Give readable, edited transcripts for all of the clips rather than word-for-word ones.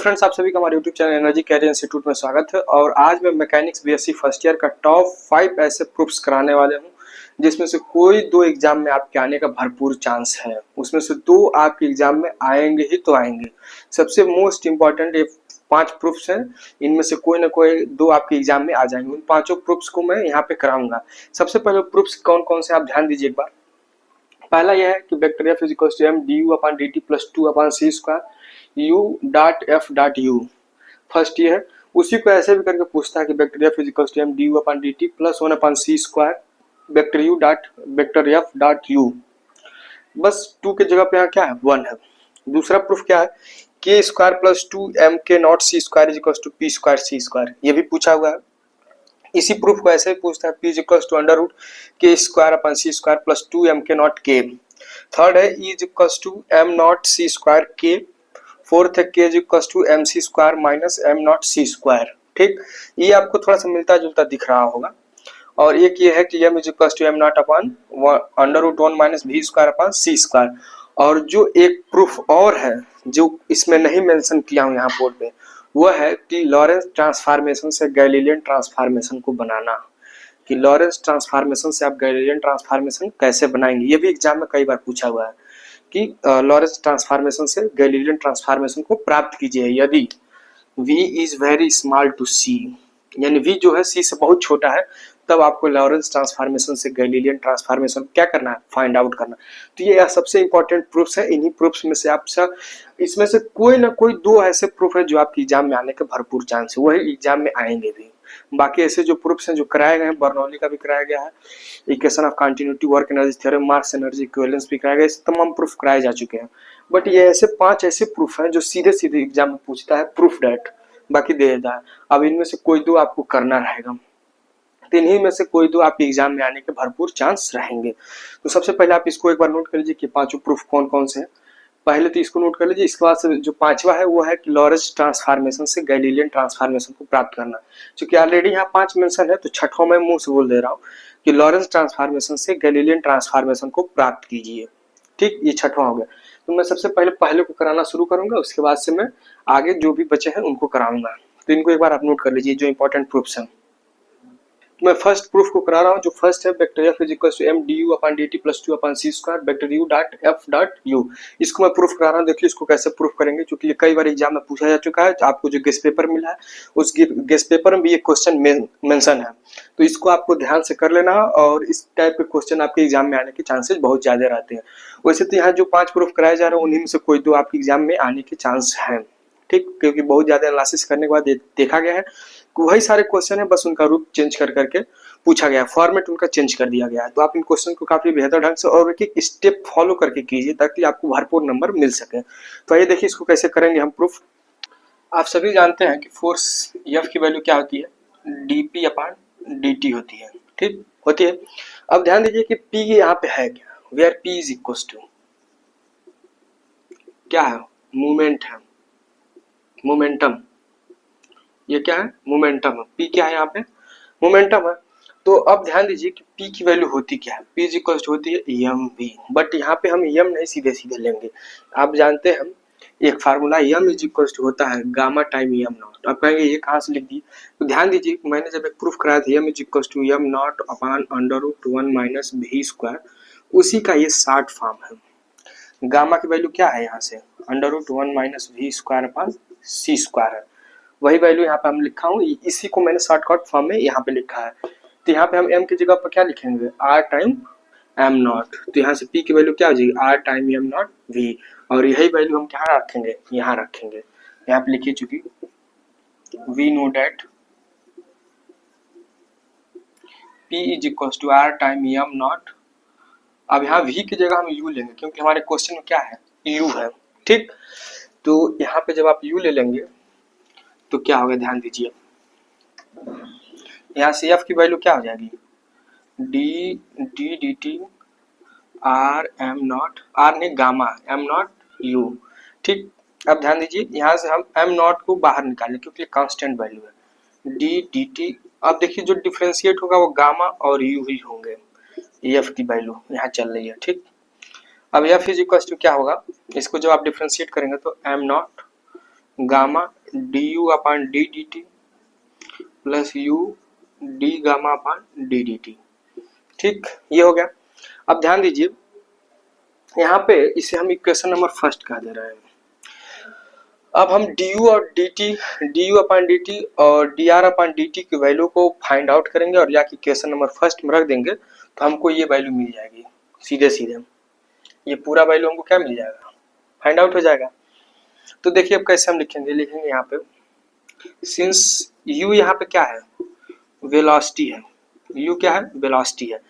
Friends, आप सभी का हमारे YouTube channel Energy Career Institute में स्वागत है। और आज मैं मैकेनिक्स बीएससी फर्स्ट ईयर का टॉप 5 ऐसे प्रूफ्स कराने वाले हूं जिसमें से कोई 2 एग्जाम में आपके आने का भरपूर चांस है। उसमें से 2 आपके एग्जाम में आएंगे ही तो आएंगे। सबसे मोस्ट इंपॉर्टेंट ये 5 प्रूफ्स हैं, इनमें से कोई ना कोई 2 आपके एग्जाम में आ जाएंगे। उन पांचों प्रूफ्स को मैं यहाँ पे कराऊंगा। सबसे पहले प्रूफ्स कौन कौन से आप ध्यान दीजिए एक बार। पहला यह है कि vector F is equal to M D you upon D T plus 2 upon C square U dot F dot U. First ये है, उसी को ऐसे भी करके पूछता है कि vector F is equal to M D you upon D T plus 1 upon C square vector you dot vector F dot U. बस 2 के जगह पे यहाँ क्या है 1 है। दूसरा प्रूफ क्या है, के स्क्वायर प्लस 2 एम के naught C square is equal to P square C square. ये भी पूछा हुआ है। इसी प्रूफ को ऐसे ही पूछता है, p is equal to under root k square upon c square plus 2 M के नॉट के। थर्ड है e is equal to m not C square k. Fourth है k is equal to M C square minus am not C square. ठीक, ये आपको थोड़ा सा मिलता जुलता दिख रहा होगा। और एक ये है कि m is equal to m nought upon under root 1 minus we square upon c square. और जो एक प्रूफ और है जो इसमें नहीं मेंशन किया हूं यहाँ बोर्ड पे, वो है कि लॉरेंस ट्रांसफॉर्मेशन से गैलीलियन ट्रांसफॉर्मेशन को बनाना। कि लॉरेंस ट्रांसफॉर्मेशन से आप गैलीलियन ट्रांसफॉर्मेशन कैसे बनाएंगे। ये भी एग्जाम में कई बार पूछा हुआ है कि लॉरेंस ट्रांसफॉर्मेशन से गैलीलियन ट्रांसफॉर्मेशन को प्राप्त कीजिए यदि v is very small to c, यानी v जो है c से बहुत छोटा है, तब आपको लॉरेंस ट्रांसफॉर्मेशन से गैलीलियन ट्रांसफॉर्मेशन क्या करना है, फाइंड आउट करना। तो ये सबसे इंपॉर्टेंट प्रूफ्स है। इन्हीं प्रूफ्स में से आप सब इसमें से कोई ना कोई 2 ऐसे प्रूफ है जो आपके एग्जाम में आने के भरपूर चांस है, वही एग्जाम में आएंगे भी। बाकी ऐसे जो प्रूफ्स हैं जो कराए गए हैं, बर्नौली का भी कराया गया है, equation of continuity, work energy theorem, mass energy equivalence भी कराया गया, इस तमाम प्रूफ कराए जा चुके हैं। बट ये ऐसे 5 ऐसे प्रूफ हैं जो सीधे सीधे एग्जाम में पूछता है, प्रूफ डेट बाकी दे देता है। अब इनमें से कोई 2 आपको करना रहेगा, तो इन्हीं में से कोई 2 आपके एग्जाम में आने के भरपूर चांस रहेंगे। तो सबसे पहले आप इसको एक बार नोट कर लीजिए कि 5 प्रूफ कौन कौन से हैं। पहले तो इसको नोट कर लीजिए। इसके बाद से जो 5वां है वो है कि लॉरेंस ट्रांसफॉर्मेशन से गैलीलियन ट्रांसफॉर्मेशन को प्राप्त करना। क्योंकि ऑलरेडी यहाँ 5 मेंशन है, तो छठवां मैं मुंह से बोल दे रहा हूँ कि लॉरेंस ट्रांसफॉर्मेशन से गैलीलियन ट्रांसफॉर्मेशन को प्राप्त कीजिए। ठीक, ये छठवां हो गया। तो मैं सबसे पहले को कराना शुरू करूंगा, उसके बाद से मैं आगे जो भी बचे हैं उनको कराऊंगा। तो इनको एक बार आप नोट कर लीजिए जो इंपॉर्टेंट प्रूफ्स हैं। मैं फर्स्ट प्रूफ को करा रहा हूँ। जो फर्स्ट है vector F is equal to M D you upon D T plus 2 upon C square vector you dot F dot u. इसको मैं प्रूफ करा रहा हूँ। देखिए इसको कैसे प्रूफ करेंगे, क्योंकि ये कई बार एग्जाम में पूछा जा चुका है। आपको जो गेस्ट पेपर मिला है उस गेस्ट पेपर में भी ये क्वेश्चन मेंशन है, तो इसको आपको ध्यान से कर लेना। और इस टाइप के क्वेश्चन आपके एग्जाम में आने के चांसेस बहुत ज्यादा रहते हैं। वैसे तो यहाँ जो 5 प्रूफ कराए जा रहे हैं उन्हीं में से कोई 2 आपके एग्जाम में आने के चांस हैं। ठीक, क्योंकि बहुत ज्यादा एनालिसिस करने के बाद देखा गया है कि वही सारे क्वेश्चन है, बस उनका रूप चेंज कर करके पूछा गया, फॉर्मेट उनका चेंज कर दिया गया है। तो आप इन क्वेश्चन को काफी बेहतर ढंग से और एक एक स्टेप फॉलो करके कीजिए ताकि आपको भरपूर नंबर मिल सके। तो आइए देखिए इसको कैसे करेंगे हम प्रूफ। आप सभी जानते हैं कि फोर्स एफ की वैल्यू क्या होती है, dp अपॉन dt होती है। ठीक होती है। अब ध्यान दीजिए कि p यहाँ पे है क्या, where p is equal to क्या है, मूवमेंट है, मोमेंटम। ये क्या है, मोमेंटम है। p क्या है यहाँ पे, मोमेंटम है। तो अब ध्यान दीजिए कि p की वैल्यू होती क्या है, p इज इक्वल टू होती है mv। बट यहाँ पे हम m नहीं सीधे सीधे लेंगे। आप जानते हैं हम एक formula m is equal to होता है गामा टाइम m नॉट। आप कहेंगे ये कहाँ से लिख दिए, तो ध्यान दीजिए मैंने जब एक प्रूफ कराया था m is equal to m nought upon under root 1 minus v square, उसी का ये शॉर्ट फॉर्म है। गामा की वैल्यू क्या है यहाँ से, under root 1 minus v square upon c square है। वही वैल्यू यहाँ पे हम लिखा हूँ, इसी को मैंने शॉर्टकट फॉर्म में यहाँ पे लिखा है। तो यहाँ पे हम m की जगह पर क्या लिखेंगे, r टाइम m नॉट। तो यहाँ से p की वैल्यू क्या हो जाएगी, r time m not v। और यही वैल्यू हम क्या रखेंगे, यहाँ रखेंगे। यहाँ पे लिखिए चुकी we know that p is equal to r time m नॉट। अब यहाँ v की जगह हम u लेंगे क्योंकि हमारे क्वेश्चन में क्या है, u है। ठीक, तो यहाँ पे जब आप u ले लेंगे तो क्या होगा, ध्यान दीजिए यहाँ से f की वैल्यू क्या हो जाएगी, d t r m nought, r ने गामा एम नॉट यू। ठीक, अब ध्यान दीजिए यहाँ से हम एम नॉट को बाहर निकालें क्योंकि कांस्टेंट वैल्यू है, डी टी। अब देखिए जो डिफरेंशिएट होगा वो गामा और यू ही होंगे। एफ की वैल्यू यहाँ चल रही है। ठीक, अब एफ इज इक्वल टू क्या होगा, इसको जब आप डिफरेंशिएट करेंगे तो M nought gamma D you upon d d T plus you d gamma upon d d t. ठीक, ये हो गया। अब ध्यान दीजिए यहाँ पे इसे हम इक्वेशन नंबर फर्स्ट कह दे रहे हैं। अब हम du और dt, du अपान dt और dr अपान dt की वैल्यू को फाइंड आउट करेंगे और या इक्वेशन नंबर फर्स्ट में रख देंगे तो हमको ये वैल्यू मिल जाएगी सीधे सीधे। ये पूरा वैल्यू हमको क्या मिल जाएगा, फाइंड आउट हो जाएगा। तो देखिए अब कैसे हम लिखेंगे यहाँ पे, सिंस u यहाँ पे क्या है, वेलोसिटी है, u क्या है, वेलोसिटी है,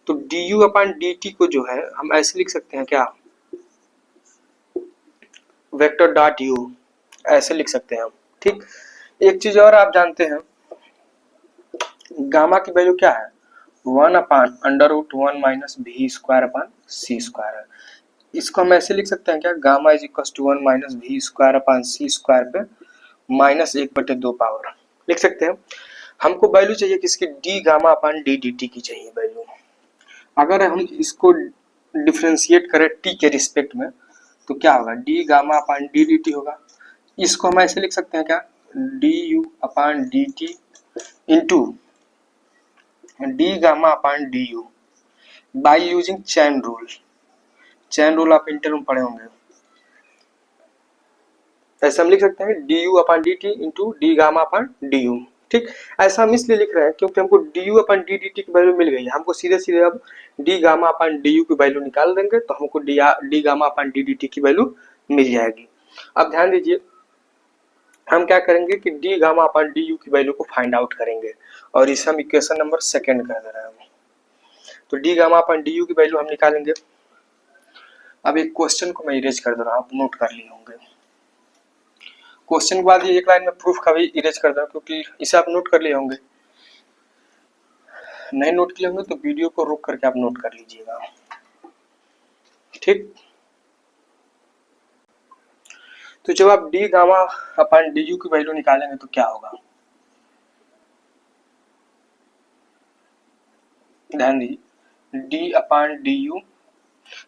तो du अपान dt को जो है हम ऐसे लिख सकते हैं क्या, वेक्टर डॉट u ऐसे लिख सकते हैं हम। ठीक, एक चीज और आप जानते हैं, गामा की वैल्यू क्या है, 1 upon under root 1 minus v square upon सी स्क्वायर है। इसको हम ऐसे लिख सकते हैं क्या, gamma is equal to 1 minus v square upon C square पे माइनस 1/2 पावर लिख सकते हैं। हमको वैल्यू चाहिए किसकी, d gamma upon d d t की चाहिए वैल्यू। अगर हम इसको डिफ्रेंशिएट करें टी के रिस्पेक्ट में तो क्या होगा, D gamma upon d d T होगा। इसको हम ऐसे लिख सकते हैं क्या, D you upon D T into D gamma upon d you by using chain rule. Chain rule आप इंटर में पढ़े होंगे, ऐसा हम लिख सकते हैं d you upon D T into D gamma upon d you. ठीक, ऐसा हम इसलिए लिख रहे हैं क्योंकि हमको D you upon d d t की वैल्यू मिल गई है। हमको सीधे सीधे अब D gamma upon d u की वैल्यू निकाल देंगे तो हमको D gamma upon d d t की वैल्यू मिल जाएगी। अब ध्यान दीजिए हम क्या करेंगे कि D gamma upon d u की वैल्यू को फाइंड आउट करेंगे और इसे हम इक्वेशन नंबर सेकंड कह दे रहे हैं। तो D gamma upon d u की वैल्यू हम निकालेंगे। अब एक क्वेश्चन को मैं इरेज कर दे रहा हूँ, आप नोट कर लिए होंगे। क्वेश्चन के बाद ये एक लाइन में प्रूफ का भी इरेज कर दे रहा हूँ क्योंकि इसे आप नोट कर लिए होंगे। नहीं नोट किए होंगे तो वीडियो को रोक करके आप नोट कर लीजिएगा। ठीक, तो जब आप d gamma upon d u की वैल्यू निकालेंगे तो क्या होगा, ध्यान दीजिए d upon d u,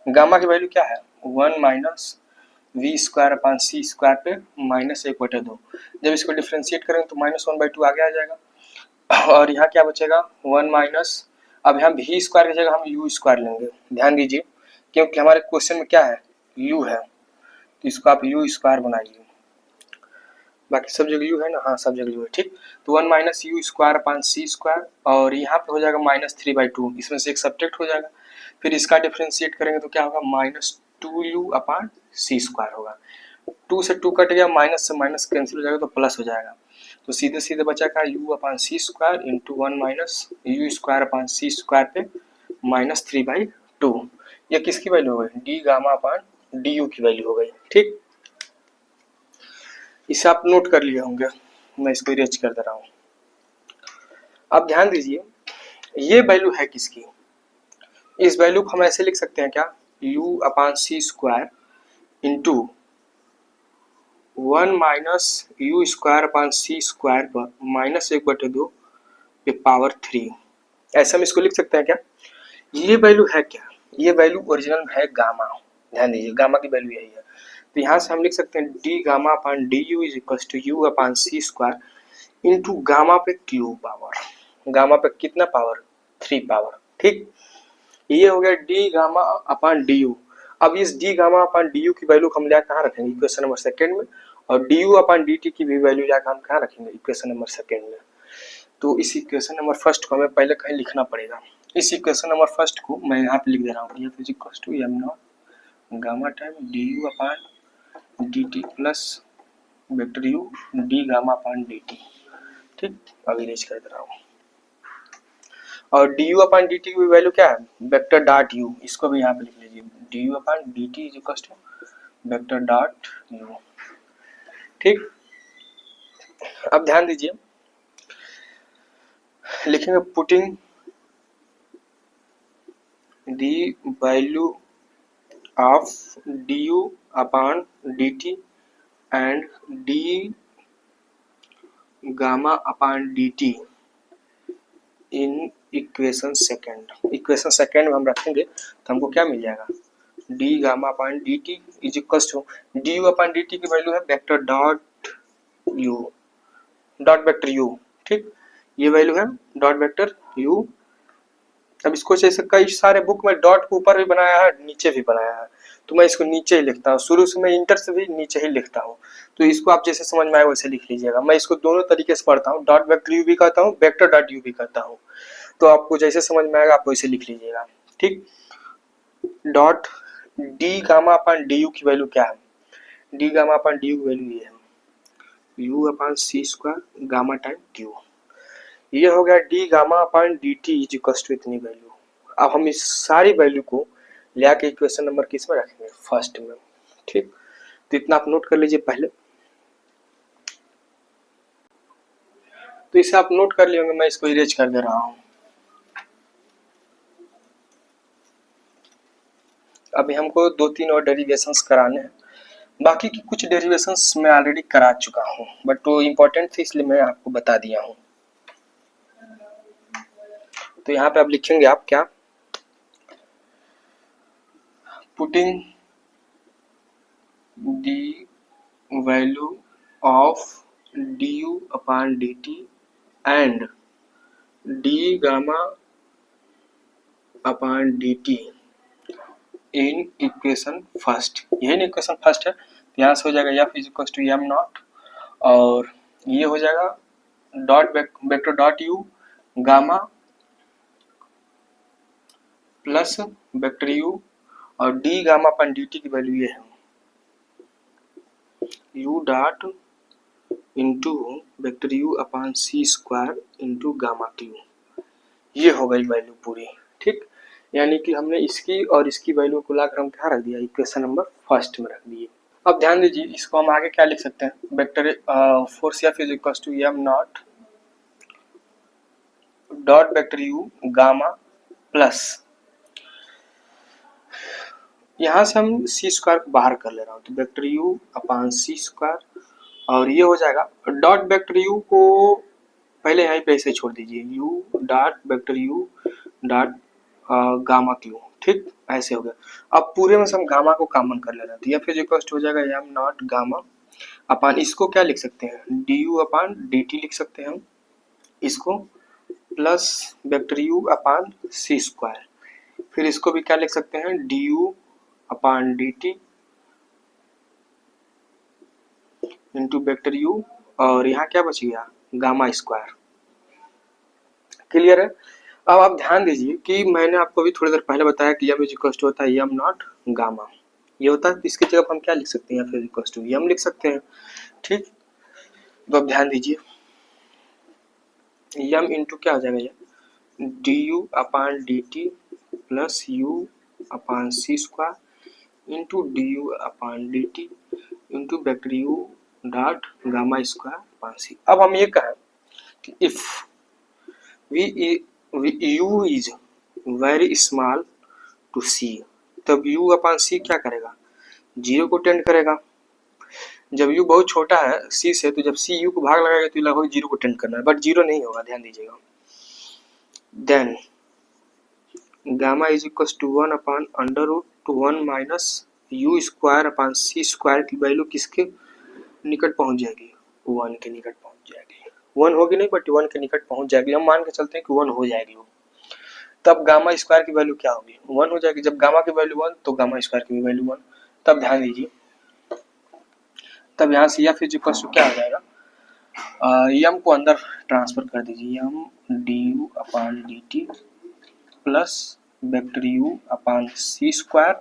gamma की वैल्यू क्या है 1 minus we square upon C square पे माइनस 1/2। जब इसको डिफ्रेंशिएट करेंगे तो -1/2 आगे आ जाएगा और यहाँ क्या बचेगा 1 माइनस, अब यहाँ भी स्क्वायर की जगह हम यू स्क्वायर लेंगे। ध्यान दीजिए क्योंकि हमारे क्वेश्चन में क्या है, यू है, तो इसको आप यू स्क्वायर बनाइए। बाकी सब जगह यू है ना, हाँ सब जगह यू है। ठीक, तो 1 माइनस यू स्क्वायर अपान सी स्क्वायर और यहाँ पे हो जाएगा -3/2, इसमें से एक सब्ट्रैक्ट हो जाएगा। फिर इसका डिफ्रेंशिएट करेंगे तो क्या होगा, -2u अपान सी स्क्वायर होगा। 2 से 2 कट गया, माइनस से माइनस कैंसिल हो जाएगा तो प्लस हो जाएगा। तो सीधे सीधे बचा का u अपान सी square into 1 minus u square upon सी स्क्वायर पे -3/2। ये किसकी वैल्यू हो गई, d gamma upon d u की वैल्यू हो गई। ठीक, इसे आप नोट कर लिए होंगे, मैं इसको इरेज कर दे रहा हूँ। अब ध्यान दीजिए ये वैल्यू है किसकी, इस वैल्यू को हम ऐसे लिख सकते हैं क्या, u अपान सी square into 1 minus u square upon सी स्क्वायर पर -1/2 पे पावर 3। ऐसा हम इसको लिख सकते हैं क्या। ये वैल्यू है क्या, ये वैल्यू ओरिजिनल है गामा। ध्यान दीजिए गामा की वैल्यू यही है, तो यहाँ से हम लिख सकते हैं d gamma upon d u is equal to u upon C square into gamma पे क्यू पावर, गामा पे कितना पावर 3 पावर। ठीक, ये हो गया d gamma upon d u. अब इस d gamma upon d u की वैल्यू हम ले कहाँ रखेंगे, इक्वेशन नंबर सेकंड में, और d you upon D t की भी वैल्यू जाकर हम कहाँ रखेंगे, इक्वेशन नंबर सेकंड में। तो इस इक्वेशन नंबर फर्स्ट को हमें पहले कहीं लिखना पड़ेगा। इस इक्वेशन नंबर फर्स्ट को मैं यहाँ पे लिख दे रहा हूँ, is equal to m nought gamma time d you upon D T plus vector u d gamma upon D t. ठीक, अब इरेज कर दे रहा हूँ। और d you upon D t की वैल्यू क्या है, वेक्टर डॉट यू, इसको भी यहाँ पे लिख लीजिए d you upon D t is equal to vector dot u. ठीक, अब ध्यान दीजिए लिखेंगे putting the value of d you upon D t and d gamma upon D t in equation second. Equation second में हम रखेंगे तो हमको क्या मिल जाएगा, d gamma upon D t is equal to d you upon D t की value है vector dot u, dot vector u, ठीक, ये वैल्यू है डॉट वेक्टर यू। अब इसको जैसे कई सारे बुक में डॉट को ऊपर भी बनाया है, नीचे भी बनाया है, तो मैं इसको नीचे ही लिखता हूँ, शुरू से मैं इंटर से भी नीचे ही लिखता हूँ। तो इसको आप जैसे समझ में आए वैसे लिख लीजिएगा। मैं इसको दोनों तरीके से पढ़ता हूँ, डॉट वेक्टर यू भी कहता हूँ, वेक्टर डॉट यू भी कहता हूँ। तो आपको जैसे समझ में आएगा आप वैसे लिख लीजिएगा, ठीक। Dot d gamma upon d u की वैल्यू क्या है, d gamma upon d u की वैल्यू ये है, u upon c square gamma time d u. ये हो गया d gamma upon d t is equal to इतनी वैल्यू। अब हम इस सारी वैल्यू को ले आके इक्वेशन नंबर किस में रखेंगे, फर्स्ट में, ठीक। तो इतना आप नोट कर लीजिए पहले। तो इसे आप नोट कर लिए होंगे, मैं इसको इरेज कर दे रहा हूँ। अभी हमको 2-3 और डेरिवेशंस कराने हैं, बाकी की कुछ डेरिवेशंस मैं ऑलरेडी करा चुका हूँ, बट वो इम्पोर्टेंट थे इसलिए मैं आपको बता दिया हूँ। तो यहाँ पे आप लिखेंगे आप क्या, putting the value of du upon dt and d gamma upon dt in equation first, यही इक्वेशन फर्स्ट है। तो यहाँ से हो जाएगा f is equal to m nought, और ये हो जाएगा dot vector dot u gamma plus vector u, और d gamma upon d t की वैल्यू ये है u dot into vector u upon सी स्क्वायर इंटू गामा क्यू। ये हो गई वैल्यू पूरी, ठीक। यानी कि हमने इसकी और इसकी वैल्यू को लाकर हम क्या रख दिया, इक्वेशन नंबर फर्स्ट में रख दिए। अब ध्यान दीजिए, इसको हम आगे क्या लिख सकते हैं, vector force f is equal to m nought dot vector u gamma plus, यहाँ से हम सी स्क्वायर को बाहर कर ले रहा हूँ, तो वेक्टर यू अपॉन सी स्क्वायर, और ये हो जाएगा डॉट वेक्टर यू को पहले यहीं पे ऐसे छोड़ दीजिए, you dot vector you dot gamma Q, ठीक, ऐसे हो गया। अब पूरे में से हम गामा को कॉमन कर ले रहे हैं, तो एफ इज इक्वल टू हो जाएगा एम नॉट गामा अपन, इसको क्या लिख सकते हैं, d u upon d t लिख सकते हैं हम इसको, plus vector u upon c square, फिर इसको भी क्या लिख सकते हैं, d u upon d T into vector u, और यहाँ क्या बच गया, गामा स्क्वायर। क्लियर है। अब आप ध्यान दीजिए कि मैंने आपको अभी थोड़ी देर पहले बताया कि एम इज इक्वल टू होता है एम नॉट गामा, ये होता है, तो इसकी जगह हम क्या लिख सकते हैं, एफ इक्वल टू एम लिख सकते हैं, ठीक। तो अब ध्यान दीजिए, एम इंटू क्या हो जाएगा, ये D you upon D T plus U upon C square into D you upon D T into vector you dot gamma square upon C. अब हम ये कहें कि इफ u is very small to c, तब u अपान c क्या करेगा, zero को टेंड करेगा। जब u बहुत छोटा है c से, तो जब c u को भाग लगाएगा तो लगभग जीरो को टेंड करना है, बट जीरो नहीं होगा, ध्यान दीजिएगा। Then gamma is equal to 1 upon under root to 1 minus u square upon C square की वैल्यू किसके निकट पहुंच जाएगी, 1 के निकट पहुंच जाएगी। 1 होगी नहीं बट 1 के निकट पहुंच जाएगी, हम मान के चलते हैं कि 1 हो जाएगी वो। तब गामा स्क्वायर की वैल्यू क्या होगी, 1 हो जाएगी। जब गामा की वैल्यू 1 तो गामा स्क्वायर की वैल्यू 1। तब ध्यान दीजिए, तब यहाँ से एफ इज इक्वल टू क्या हो जाएगा, एम को अंदर ट्रांसफर कर दीजिए, m D you upon D T plus vector u upon C square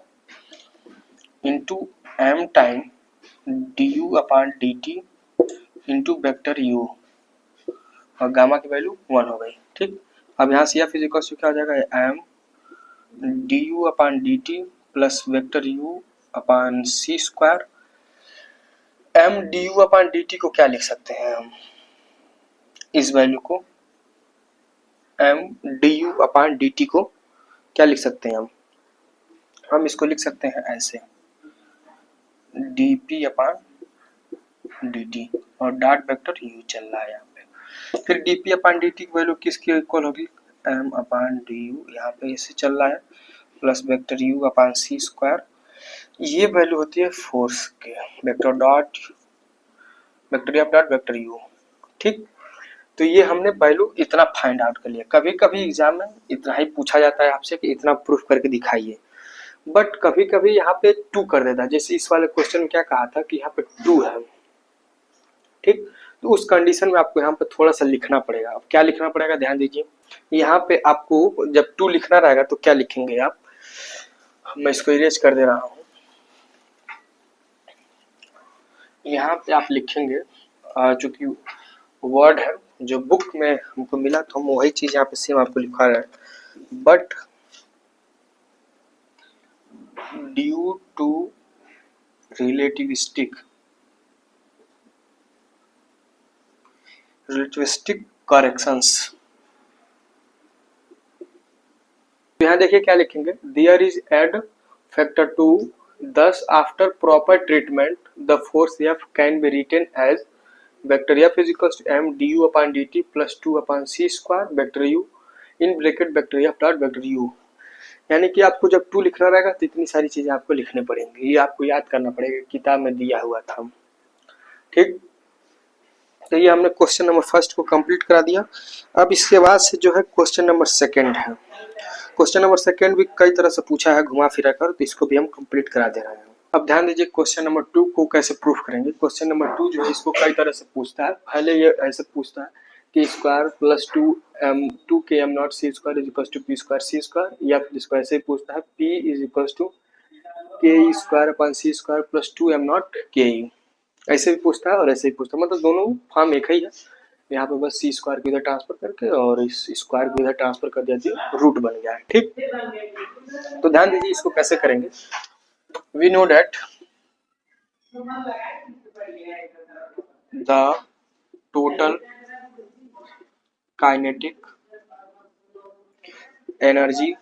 into m time d you upon D T into vector u, और गामा की वैल्यू 1 हो गई, ठीक। अब यहाँ से एफ इज इक्वल टू क्या हो जाएगा, m D you upon D T plus vector u upon C square. M D you upon D t को क्या लिख सकते हैं हम, इस वैल्यू को m D you upon D t को क्या लिख सकते हैं हम इसको लिख सकते हैं ऐसे, d p upon D t, और डॉट वेक्टर यू चल रहा है यहाँ पे। फिर d p upon D t की वैल्यू किसके इक्वल होगी, एम अपान डी यू, यहाँ पे ऐसे चल रहा है, प्लस वेक्टर यू अपान सी स्क्वायर। ये वैल्यू होती है फोर्स के, vector dot vector F dot vector u. ठीक, तो ये हमने वैल्यू इतना फाइंड आउट कर लिया। कभी कभी एग्जाम में इतना ही पूछा जाता है आपसे कि इतना प्रूफ करके दिखाइए, बट कभी कभी यहाँ पे 2 कर देता है। जैसे इस वाले क्वेश्चन में क्या कहा था कि यहाँ पे 2 है। ठीक, तो उस कंडीशन में आपको यहाँ पे थोड़ा सा लिखना पड़ेगा। अब क्या लिखना पड़ेगा, ध्यान दीजिए। यहाँ पे आपको जब 2 लिखना रहेगा तो क्या लिखेंगे आप, मैं इसको इरेज कर दे रहा हूँ। यहाँ पे आप लिखेंगे जो कि वर्ड है जो बुक में हमको मिला तो हम वही चीज यहाँ पे सेम आपको लिखा है, but due to relativistic corrections. यहाँ देखिए क्या लिखेंगे, there is add factor 2, thus after proper treatment the force F can be written as vector F is equals to m du upon dt plus 2 upon c square vector u in bracket vector F dot vector u। यानी कि आपको जब 2 लिखना रहेगा तो इतनी सारी चीजें आपको लिखने पड़ेंगी, ये आपको याद करना पड़ेगा, किताब में दिया हुआ था। ठीक, तो ये हमने क्वेश्चन नंबर फर्स्ट को कंप्लीट करा दिया। अब इसके बाद से जो है क्वेश्चन नंबर सेकंड है। क्वेश्चन नंबर सेकंड भी कई तरह से पूछा है घुमा फिरा कर, तो इसको भी हम कंप्लीट करा दे रहे हैं। अब ध्यान दीजिए क्वेश्चन नंबर 2 को कैसे प्रूफ करेंगे। क्वेश्चन नंबर 2 जो है इसको कई तरह से पूछता है। पहले ये ऐसे पूछता है कि स्क्वायर प्लस 2 के am not C square is equal to P square C square, या फिर इसको ऐसे ही पूछता है p is equal to k square upon c square plus 2 m nought k. ऐसे भी पूछता है और ऐसे ही पूछता है, मतलब दोनों फॉर्म एक ही है। यहाँ पे बस सी स्क्वायर को इधर ट्रांसफर करके और इस स्क्वायर को इधर ट्रांसफर कर दिया तो रूट बन गया है। ठीक, तो ध्यान दीजिए इसको कैसे करेंगे। We know that the total kinetic energy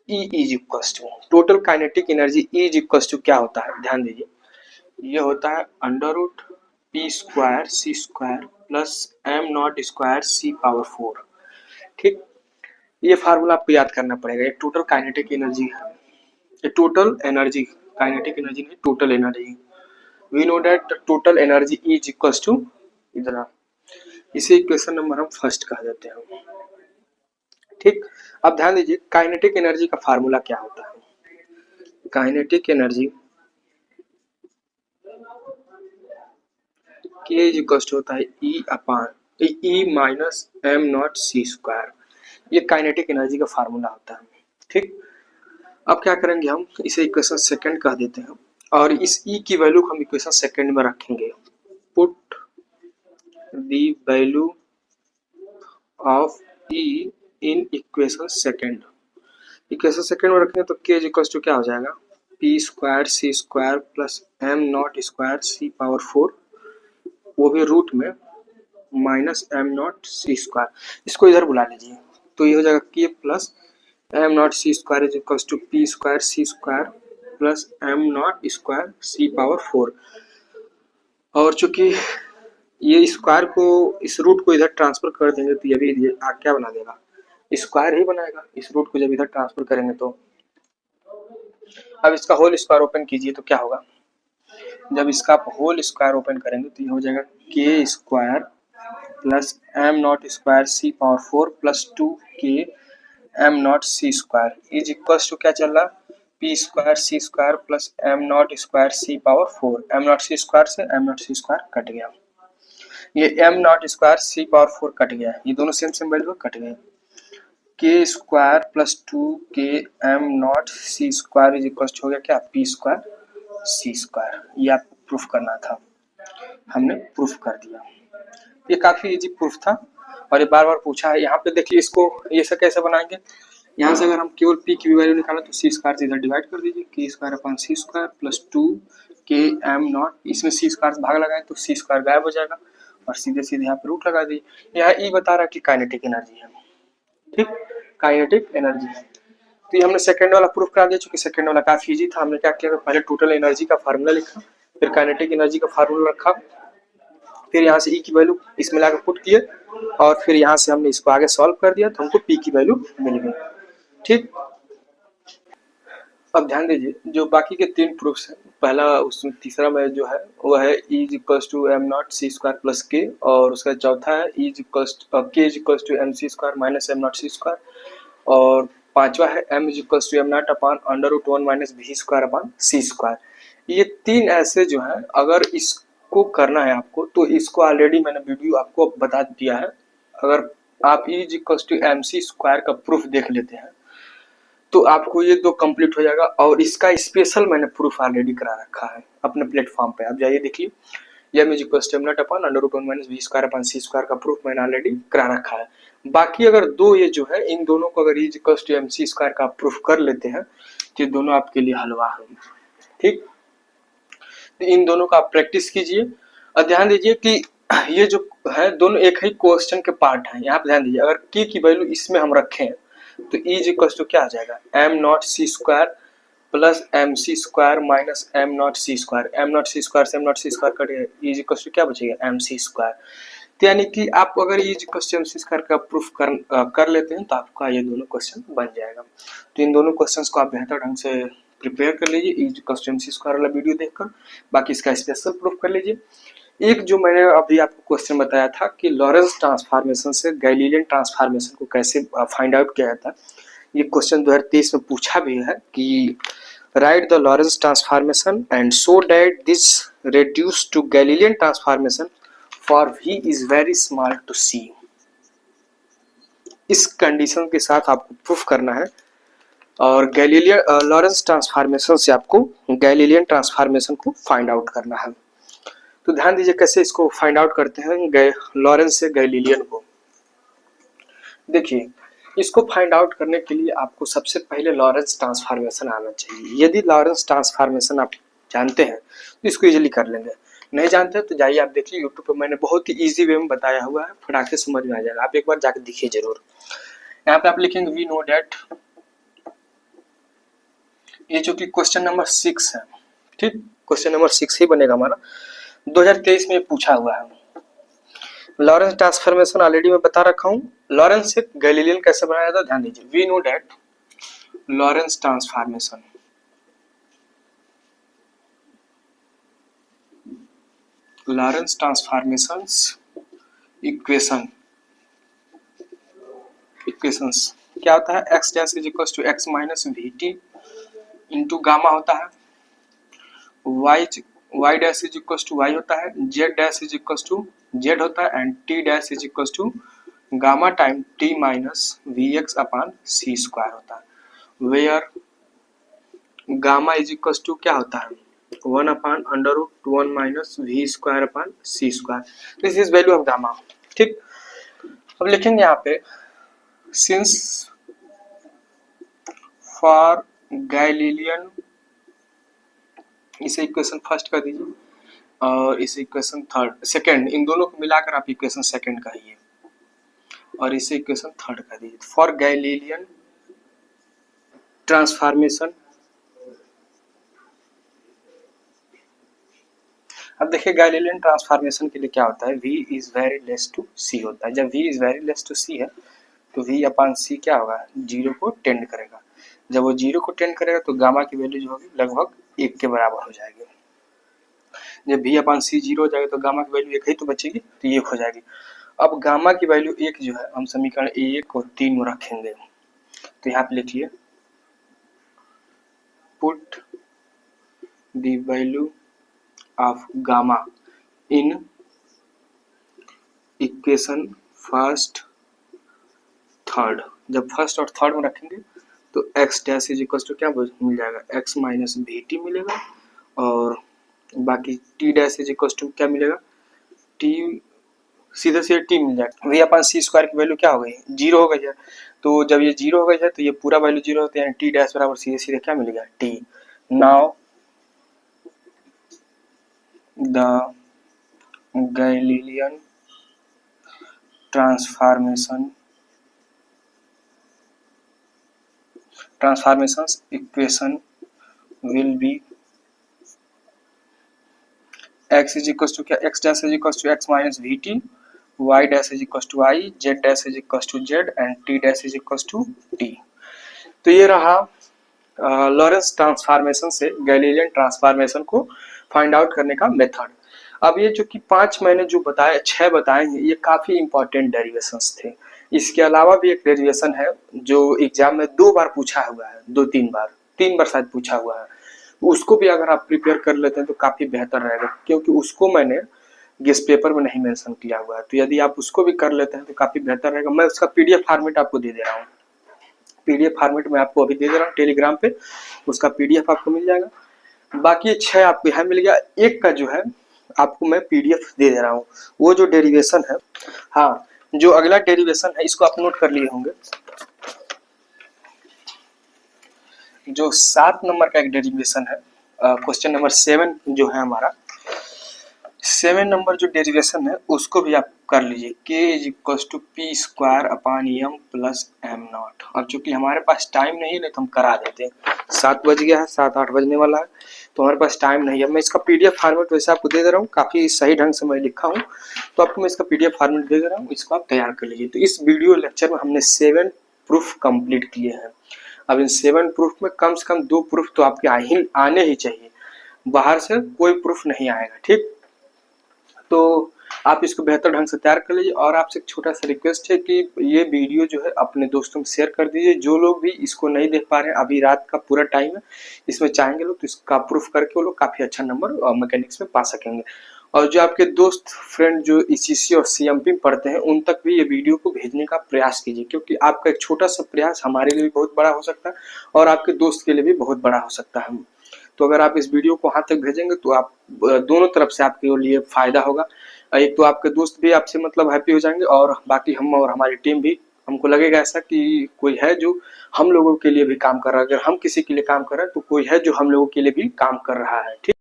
E is equal to, total kinetic energy E is equal to क्या होता है, ध्यान दीजिए। ये होता है under root p square C square plus am not square C power 4। ठीक, ये फार्मूला आपको याद करना पड़ेगा। ये टोटल काइनेटिक एनर्जी है, ये टोटल एनर्जी, काइनेटिक एनर्जी नहीं, total energy. We know that total energy is equal to इतना, इसे इक्वेशन नंबर हम फर्स्ट कह देते हैं। ठीक, अब ध्यान दीजिए काइनेटिक एनर्जी का फार्मूला क्या होता है। Kinetic energy K is equal to होता है E upon E minus am not C square. ये काइनेटिक एनर्जी का फार्मूला होता है। ठीक, अब क्या करेंगे हम, इसे इक्वेशन सेकंड कह देते हैं और इस ई की वैल्यू हम इक्वेशन सेकंड में रखेंगे। Put the value of E in equation second. Equation second में रखेंगे तो के इज इक्वल टू क्या हो जाएगा, p square C square plus am not square C power 4, वो भी रूट में minus am not C square. इसको इधर बुला लीजिए तो ये हो जाएगा k plus am not C square is equal to P square C square plus am not square C power 4। और चूंकि ये स्क्वायर को इस रूट को इधर ट्रांसफर कर देंगे तो ये भी क्या बना देगा, स्क्वायर ही बनाएगा। इस रूट को जब इधर ट्रांसफर करेंगे तो अब इसका होल स्क्वायर ओपन कीजिए तो क्या होगा, जब इसका आप होल स्क्वायर ओपन करेंगे तो ये हो जाएगा K square plus am not square C power 4 plus 2 के am not C square is equal to क्या चल रहा है, P square C square plus am not square C power 4। M not C square से M not C square cut गया, ये M not square C power 4 cut गया, ये दोनों सेम वैल्यू कट गए। के स्क्वायर प्लस 2 के am not C square is equal हो गया क्या, पी स्क्वायर सी स्क्वायर। ये आपको प्रूफ करना था, हमने प्रूफ कर दिया। ये काफी इजी प्रूफ था और ये बार बार पूछा है। यहाँ पे देखिए इसको ये सब कैसे बनाएंगे, यहाँ से अगर हम केवल पी की वैल्यू निकालें तो सी स्क्वायर से इधर डिवाइड कर दीजिए, के स्क्वायर अपॉन सी स्क्वायर प्लस 2 के एम नॉट, इसमें सी स्क्वायर भाग लगाए तो सी स्क्वायर गायब हो जाएगा और सीधे सीधे यहाँ पे रूट लगा दीजिए। यहाँ ई बता रहा है कि काइनेटिक एनर्जी है। ठीक, काइनेटिक एनर्जी है। तो ये हमने सेकंड वाला प्रूफ करा दिया, चूंकि सेकंड वाला काफी इजी था। हमने क्या किया, पहले टोटल एनर्जी का फार्मूला लिखा, फिर काइनेटिक एनर्जी का फार्मूला रखा, फिर यहाँ से ई की वैल्यू इसमें लाकर पुट किए और फिर यहाँ से हमने इसको आगे सॉल्व कर दिया तो हमको पी की वैल्यू मिल गई। ठीक, अब ध्यान दीजिए, जो बाकी के 3 प्रूफ्स हैं, पहला उसमें तीसरा में जो है वो है E is equals to m not C square plus k, और उसका चौथा है E is equals k is equals to M C square minus am not C square, और पांचवा है m is equals to m nought upon under root 1 minus v square upon C square. ये 3 ऐसे जो है, अगर इसको करना है आपको तो इसको ऑलरेडी मैंने वीडियो आपको बता दिया है। अगर आप E is equals to M C square का प्रूफ देख लेते हैं तो आपको ये 2 कंप्लीट हो जाएगा, और इसका स्पेशल मैंने प्रूफ ऑलरेडी करा रखा है अपने प्लेटफॉर्म पे, आप जाइए देखिए। m is equals to m nought upon under root 1 minus v square upon C square का प्रूफ मैंने ऑलरेडी करा रखा है। बाकी अगर 2 ये जो है, इन दोनों को अगर E is equals to M C square का प्रूफ कर लेते हैं तो ये दोनों आपके लिए हलवा है। ठीक, तो इन दोनों का आप प्रैक्टिस कीजिए। और ध्यान दीजिए कि ये जो है दोनों एक ही क्वेश्चन के पार्ट हैं। यहाँ पे ध्यान दीजिए, अगर k की वैल्यू इसमें हम रखें तो E इज इक्वल्स टू क्या आ जाएगा, M not C square plus M C square minus am not C square. M not C square से एम नॉट सी स्क्वायर कटेगा, E इज इक्वल्स टू क्या बचेगा, एम सी स्क्वायर। तो यानी कि आप अगर E is equals to M C square का प्रूफ कर लेते हैं तो आपका ये दोनों क्वेश्चन बन जाएगा। तो इन दोनों क्वेश्चंस को आप बेहतर ढंग से प्रिपेयर कर लीजिए E is equals to M C square वाला वीडियो देखकर, बाकी इसका स्पेशल प्रूफ कर लीजिए। एक जो मैंने अभी आपको क्वेश्चन बताया था कि लॉरेंस ट्रांसफॉर्मेशन से गैलीलियन ट्रांसफॉर्मेशन को कैसे फाइंड आउट किया जाता है, ये क्वेश्चन 2023 में पूछा भी है कि write the Lorentz transformation and show that this reduce to Galilean transformation for v is very small to c। इस कंडीशन के साथ आपको प्रूफ करना है, और गैलीलियन लॉरेंस ट्रांसफॉर्मेशन से आपको गैलीलियन ट्रांसफॉर्मेशन को फाइंड आउट करना है। तो ध्यान दीजिए कैसे इसको फाइंड आउट करते हैं लॉरेंस से गैलीलियन को। देखिए, इसको फाइंड आउट करने के लिए आपको सबसे पहले लॉरेंस ट्रांसफॉर्मेशन आना चाहिए। यदि लॉरेंस ट्रांसफॉर्मेशन आप जानते हैं तो इसको इजीली कर लेंगे, नहीं जानते तो जाइए आप देखिए यूट्यूब पे, मैंने बहुत ही इजी वे में बताया हुआ है, फटाक से समझ में आ जाएगा। आप एक बार जाकर देखिए जरूर। यहाँ पे आप लिखेंगे वी नो डेट, ये जो कि क्वेश्चन नंबर 6 है। ठीक, क्वेश्चन नंबर 6 ही बनेगा हमारा, 2023 में पूछा हुआ है। लॉरेंस ट्रांसफॉर्मेशन ऑलरेडी मैं बता रखा हूँ। लॉरेंस से गैलीलियन कैसे बनाया जाता है ध्यान दीजिए। We know that Lorentz transformation, Lorentz transformations equations क्या होता है, X dash is equal to X minus V T into gamma होता है, Y dash is equal to Y होता है, Z dash is equal to Z होता है, and T dash is equal to gamma time T minus V X upon C square होता है, where gamma is equal to क्या होता है, 1 upon under root 1 minus we square upon C square. This is value of gamma. ठीक, अब लिखेंगे यहाँ पे सिंस फॉर गैलीलियन, इसे इक्वेशन फर्स्ट कर दीजिए और इसे इक्वेशन सेकंड, इन दोनों को मिलाकर आप इक्वेशन सेकंड कहिए और इसे इक्वेशन थर्ड कर दीजिए। फॉर गैलीलियन ट्रांसफॉर्मेशन, अब देखिए गैलीलियन ट्रांसफॉर्मेशन के लिए क्या होता है, v is very less to c होता है। जब v is very less to c है तो v अपॉन c क्या होगा, 0 को टेंड करेगा। जब वो 0 को टेंड करेगा तो गामा की वैल्यू जो होगी लगभग 1 के बराबर हो जाएगी। जब v अपॉन c 0 हो जाएगा तो गामा की वैल्यू 1 ही तो बचेगी, तो 1 हो जाएगी। अब गामा की वैल्यू 1 जो है हम समीकरण 1 और 3 में रखेंगे, तो यहाँ पे लिखिए put the value of gamma in equation first third. जब फर्स्ट और थर्ड में रखेंगे तो X dash is equal to क्या मिल जाएगा, एक्स माइनस वी टी मिलेगा, और बाकी T dash is equal to क्या मिलेगा, टी सीधे से टी मिल जाएगा। वी अपॉन सी स्क्वायर की वैल्यू क्या हो गई, 0 हो गई है। तो जब ये 0 हो गई है तो ये पूरा वैल्यू 0 होते हैं, टी डैश बराबर सीधे सीधे क्या मिलेगा, T. Now the Galilean transformations equation will be x is equals to क्या, x dash is equals to x minus vt, y dash is equals to y, z dash is equals to z and t dash is equals to t। तो ये रहा Lawrence transformation से Galilean transformation को find out करने का method. अब ये जो कि 5 मैंने जो बताए 6 बताए हैं ये काफी इंपॉर्टेंट डेरिवेशंस थे। इसके अलावा भी एक डेरिवेशन है जो एग्जाम में 2 बार पूछा हुआ है, 2-3 बार, 3 बार शायद पूछा हुआ है। उसको भी अगर आप प्रिपेयर कर लेते हैं तो काफी बेहतर रहेगा, क्योंकि उसको मैंने गेस्ट पेपर में नहीं मेंशन किया हुआ है। तो यदि आप उसको भी कर लेते हैं तो काफी बेहतर रहेगा। मैं उसका पीडीएफ फॉर्मेट आपको दे दे रहा हूँ, पीडीएफ फॉर्मेट में आपको अभी दे दे रहा हूँ टेलीग्राम पे, उसका पीडीएफ आपको मिल जाएगा। बाकी 6 आपको यहाँ मिल गया, एक का जो है आपको मैं पीडीएफ दे दे रहा हूँ, वो जो डेरिवेशन है। हाँ, जो अगला डेरिवेशन है इसको आप नोट कर लिए होंगे, जो 7 नंबर का एक डेरिवेशन है, क्वेश्चन नंबर 7 जो है हमारा 7 नंबर जो डेरिवेशन है उसको भी आप कर लीजिए। k is equal to P square upon M plus M naught. अब चूंकि हमारे पास टाइम नहीं है नहीं तो हम करा देते हैं, 7 बज गया है, 7-8 बजने वाला है, तो हमारे पास टाइम नहीं है। मैं इसका पीडीएफ फॉर्मेट वैसे आपको दे दे रहा हूँ, काफी सही ढंग से मैं लिखा हूँ, तो आपको मैं इसका पीडीएफ फॉर्मेट दे दे रहा हूँ, इसको आप तैयार कर लीजिए। तो इस वीडियो लेक्चर में हमने 7 प्रूफ कंप्लीट किए हैं। अब इन 7 प्रूफ में कम से कम 2 प्रूफ तो आपके आने ही चाहिए, बाहर से कोई प्रूफ नहीं आएगा, ठीक। तो आप इसको बेहतर ढंग से तैयार कर लीजिए। और आपसे एक छोटा सा रिक्वेस्ट है कि ये वीडियो जो है अपने दोस्तों में शेयर कर दीजिए, जो लोग भी इसको नहीं देख पा रहे हैं, अभी रात का पूरा टाइम है, इसमें चाहेंगे लोग तो इसका प्रूफ करके वो लोग काफी अच्छा नंबर मैकेनिक्स में पा सकेंगे। और जो आपके दोस्त फ्रेंड जो ईसीसी और सीएमपी पढ़ते हैं उन तक भी ये वीडियो को भेजने का प्रयास कीजिए, क्योंकि आपका एक छोटा सा प्रयास हमारे लिए भी बहुत बड़ा हो सकता है और आपके दोस्त के लिए भी बहुत बड़ा हो सकता है। तो अगर आप इस वीडियो को वहां तक भेजेंगे तो आप दोनों तरफ से आपके लिए फायदा होगा। एक तो आपके दोस्त भी आपसे मतलब हैप्पी हो जाएंगे, और बाकी हम और हमारी टीम भी, हमको लगेगा ऐसा कि कोई है जो हम लोगों के लिए भी काम कर रहा है। अगर हम किसी के लिए काम कर रहे हैं तो कोई है जो हम लोगों के लिए भी काम कर रहा है, ठीक।